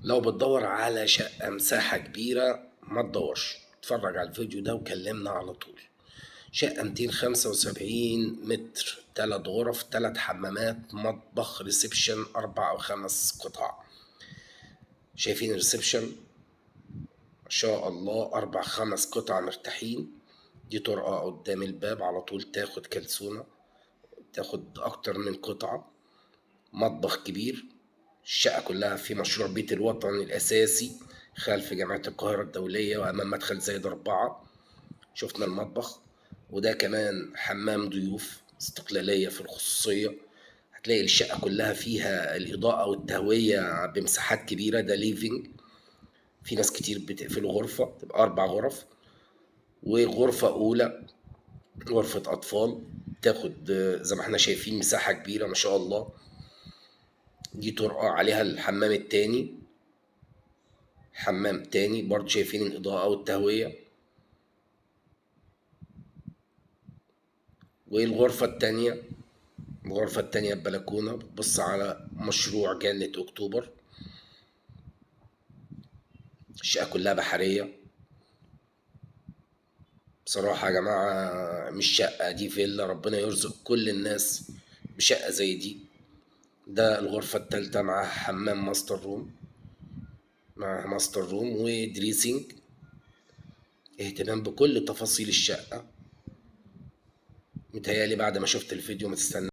لو بتدور على شقة مساحة كبيرة ما تدورش، اتفرج على الفيديو ده وكلمنا على طول. شقة 275 متر، 3 غرف، 3 حمامات، مطبخ، ريسبشن، 4 أو 5 قطع. شايفين الريسبشن؟ ما شاء الله، 4 5 قطع مرتاحين. دي طرقة قدام الباب على طول، تاخد كلسونة، تاخد أكتر من قطعة. مطبخ كبير. الشقة كلها في مشروع بيت الوطن الأساسي خلف جامعة القاهرة الدولية وأمام مدخل زايد 4. شفنا المطبخ، وده كمان حمام ضيوف، استقلالية في الخصوصية. هتلاقي الشقة كلها فيها الإضاءة والتهوية بمساحات كبيرة. ده ليفينج، في ناس كتير بتقفل غرفة تبقى 4 غرف. وغرفة أولى غرفة أطفال، تاخد زي ما احنا شايفين مساحة كبيرة ما شاء الله. دي طرقة عليها الحمام التاني، حمام تاني برضو شايفين الإضاءة والتهوية. والغرفة التانية ببلكونة بتبص على مشروع جنة أكتوبر. الشقة كلها بحرية. بصراحة يا جماعة مش شقة، دي فيلا. ربنا يرزق كل الناس بشقة زي دي. ده الغرفة التالتة مع حمام ماستر روم ودريسينج. اهتمام بكل تفاصيل الشقة. متهيألي بعد ما شفت الفيديو ما تستنى